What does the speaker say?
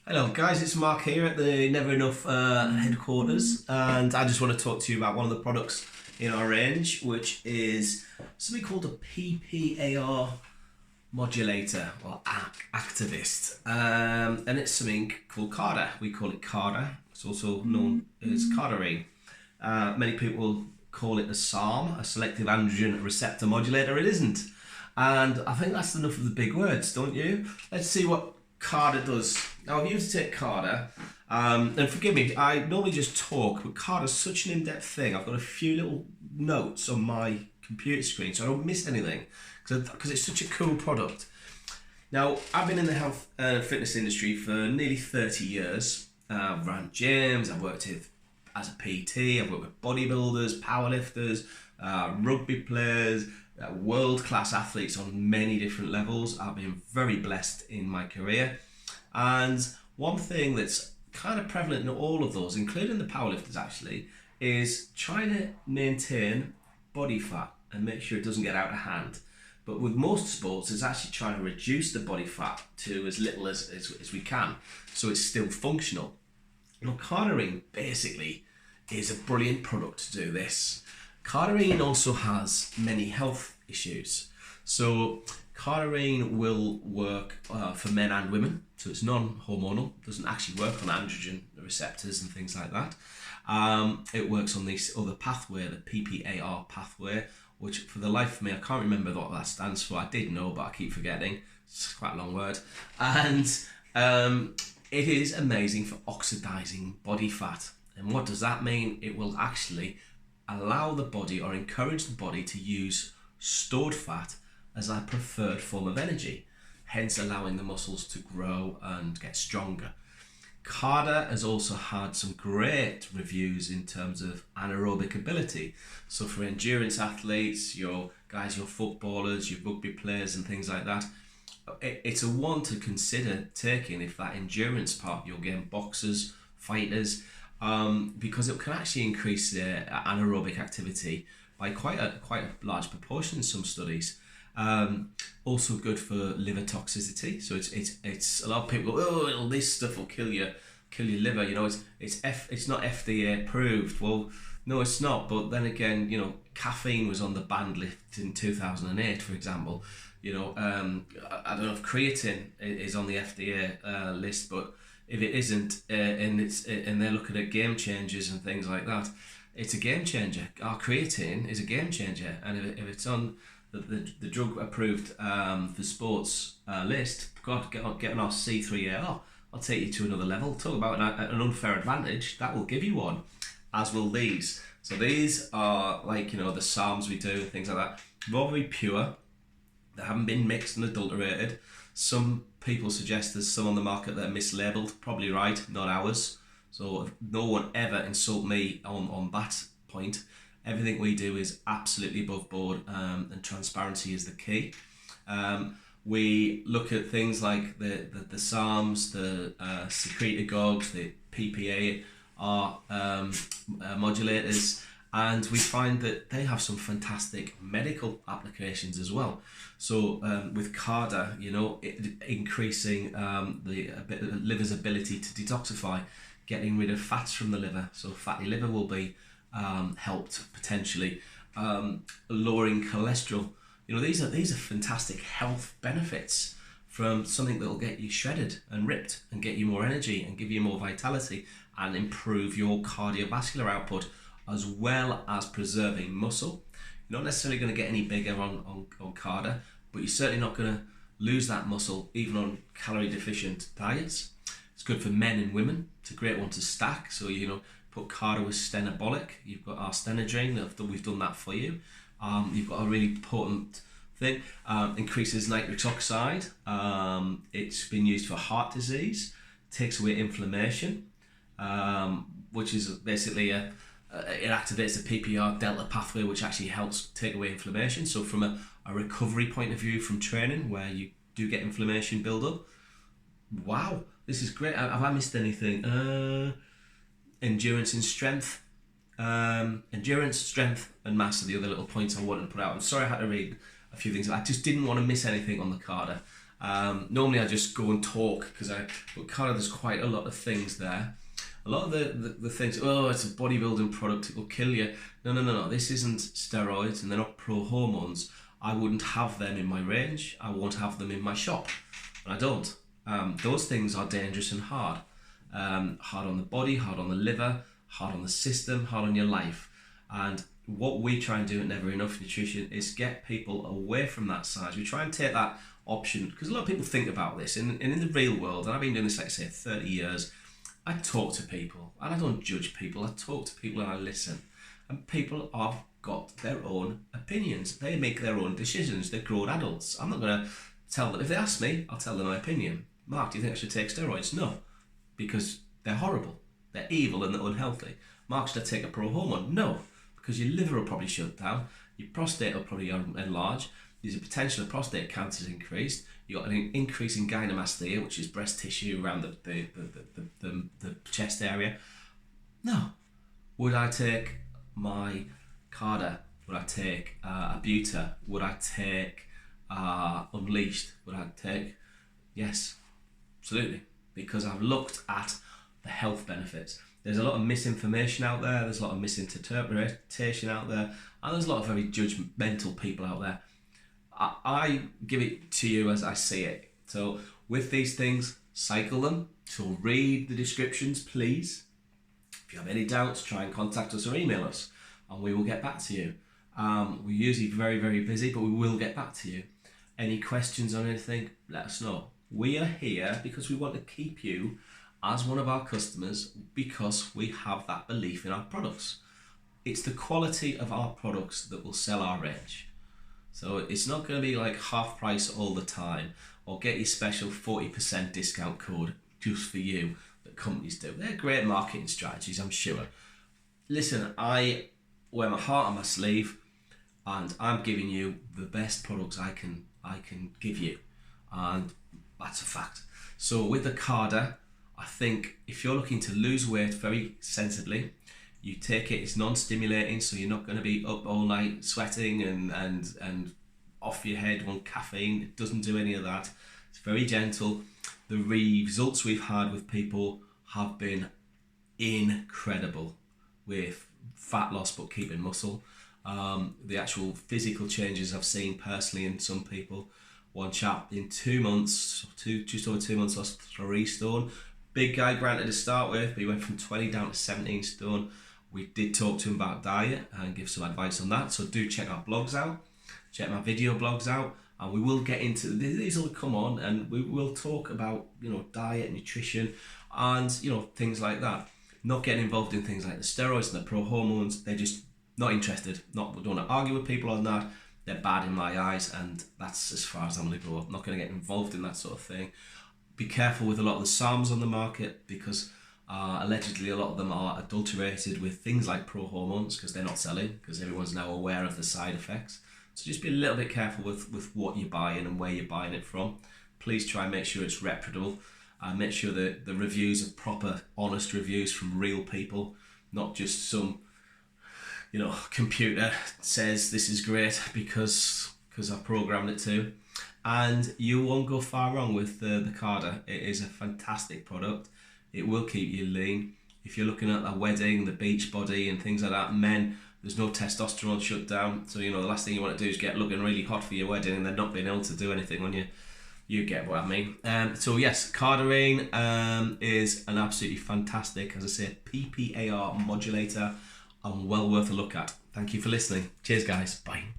Hello guys, it's Mark here at the Never Enough headquarters, and I just want to talk to you about one of the products in our range, which is something called a PPAR modulator or activist, and it's something called CARDA. We call it CARDA. It's also known as Cardarine. Many people call it a SARM, a Selective Androgen Receptor Modulator. It isn't, and I think that's enough of the big words, don't you? Let's see what CARDA does. Now, if you were to take CARDA, and forgive me, I normally just talk, but CARDA's such an in-depth thing. I've got a few little notes on my computer screen so I don't miss anything, because it's such a cool product. Now, I've been in the health and fitness industry for nearly 30 years. I've run gyms, I've worked as a PT, I've worked with bodybuilders, powerlifters, rugby players, world-class athletes on many different levels. I've been very blessed in my career, and one thing that's kind of prevalent in all of those, including the powerlifters actually, is trying to maintain body fat and make sure it doesn't get out of hand. But with most sports, it's actually trying to reduce the body fat to as little as we can, so it's still functional. Now, Cardarine basically is a brilliant product to do this. Cardarine also has many health issues. So Cardarine will work for men and women, so it's non-hormonal, doesn't actually work on androgen receptors and things like that. It works on this other pathway, the PPAR pathway, which for the life of me, I can't remember what that stands for. I did know, but I keep forgetting. It's quite a long word. And it is amazing for oxidizing body fat. And what does that mean? It will actually allow the body or encourage the body to use stored fat as a preferred form of energy, hence allowing the muscles to grow and get stronger. CARDA has also had some great reviews in terms of anaerobic ability. So for endurance athletes, your footballers, your rugby players and things like that, it's a one to consider taking if that endurance part, you're getting boxers, fighters, because it can actually increase their anaerobic activity by quite a large proportion in some studies. Also good for liver toxicity. So it's a lot of people go, oh, this stuff will kill your liver. You know, it's not FDA approved. Well, no, it's not. But then again, you know, caffeine was on the banned list in 2008, for example. You know, I don't know if creatine is on the FDA list, but if it isn't, and they're looking at game changers and things like that, it's a game changer. Our creatine is a game changer, and if it's on the drug approved for sports list, God, get on our C3AR. I'll take you to another level. Talk about an unfair advantage. That will give you one, as will these. So these are like, you know, the SARMs we do, things like that. They're all very pure. They haven't been mixed and adulterated. Some people suggest there's some on the market that are mislabeled. Probably right, not ours. So no one ever insult me on that point. Everything we do is absolutely above board, and transparency is the key. We look at things like the SARMs, the secretagogues, the PPAR modulators, and we find that they have some fantastic medical applications as well. So with CARDA, you know, increasing the liver's ability to detoxify, getting rid of fats from the liver. So fatty liver will be helped potentially, lowering cholesterol. You know, these are fantastic health benefits from something that will get you shredded and ripped and get you more energy and give you more vitality and improve your cardiovascular output, as well as preserving muscle. You're not necessarily going to get any bigger on CARDA, but you're certainly not going to lose that muscle even on calorie deficient diets. It's good for men and women. It's a great one to stack. So, you know, put CARDA with stenabolic. You've got our Stenadrine, we've done that for you. You've got a really potent thing. Increases nitric oxide. It's been used for heart disease. Takes away inflammation, which is basically it activates the PPR delta pathway, which actually helps take away inflammation. So from a recovery point of view from training, where you do get inflammation build up, wow, this is great. Have I missed anything? Endurance and strength. Endurance, strength and mass are the other little points I wanted to put out. I'm sorry I had to read a few things. I just didn't want to miss anything on the CARDA. Normally I just go and talk but kind of there's quite a lot of things there. A lot of the things, oh, it's a bodybuilding product, it will kill you. No, this isn't steroids and they're not pro-hormones. I wouldn't have them in my range. I won't have them in my shop. And I don't. Those things are dangerous and hard. Hard on the body, hard on the liver, hard on the system, hard on your life. And what we try and do at Never Enough Nutrition is get people away from that side. We try and take that option, because a lot of people think about this, and in the real world, and I've been doing this, like I say, 30 years, I talk to people, and I don't judge people. I talk to people and I listen. And people have got their own opinions. They make their own decisions. They're grown adults. I'm not going to tell them. If they ask me, I'll tell them my opinion. Mark, do you think I should take steroids? No, because they're horrible. They're evil and they're unhealthy. Mark, should I take a pro-hormone? No, because your liver will probably shut down. Your prostate will probably enlarge. There's a potential of prostate cancer is increased. You've got an increase in gynecomastia, which is breast tissue around the chest area. No. Would I take my CARDA? Would I take Abuta? Would I take Unleashed? Would I take? Yes, absolutely. Because I've looked at the health benefits. There's a lot of misinformation out there. There's a lot of misinterpretation out there. And there's a lot of very judgmental people out there. I give it to you as I see it. So with these things, cycle them. So read the descriptions, please. If you have any doubts, try and contact us or email us, and we will get back to you. We're usually very, very busy, but we will get back to you. Any questions on anything, let us know. We are here because we want to keep you as one of our customers, because we have that belief in our products. It's the quality of our products that will sell our range. So it's not going to be like half price all the time, or get your special 40% discount code just for you that companies do. They're great marketing strategies, I'm sure. Listen, I wear my heart on my sleeve, and I'm giving you the best products I can give you, and that's a fact. So with the CARDA, I think if you're looking to lose weight very sensibly, you take it, it's non-stimulating, so you're not going to be up all night sweating and off your head on caffeine. It doesn't do any of that. It's very gentle. The results we've had with people have been incredible with fat loss but keeping muscle. The actual physical changes I've seen personally in some people. One chap in 2 months, just over 2 months, lost 3 stone. Big guy granted to start with, but he went from 20 down to 17 stone. We did talk to him about diet and give some advice on that. So do check our blogs out, check my video blogs out, and we will get into these. Will come on, and we will talk about diet, nutrition, and things like that. Not getting involved in things like the steroids and the pro hormones. They're just not interested. We don't want to argue with people on that. They're bad in my eyes, and that's as far as I'm going to go. I'm not going to get involved in that sort of thing. Be careful with a lot of the SARMs on the market, because allegedly a lot of them are adulterated with things like pro hormones, because they're not selling, because everyone's now aware of the side effects. So just be a little bit careful with what you're buying and where you're buying it from. Please try and make sure it's reputable. Make sure that the reviews are proper, honest reviews from real people, not just some computer says this is great because I programmed it to. And you won't go far wrong with the CARDA. It is a fantastic product. It will keep you lean. If you're looking at a wedding, the beach body and things like that, men, there's no testosterone shut down. So, the last thing you want to do is get looking really hot for your wedding and then not being able to do anything on you. You get what I mean. So yes, Cardarine is an absolutely fantastic, as I said, PPAR modulator, and well worth a look at. Thank you for listening. Cheers guys. Bye.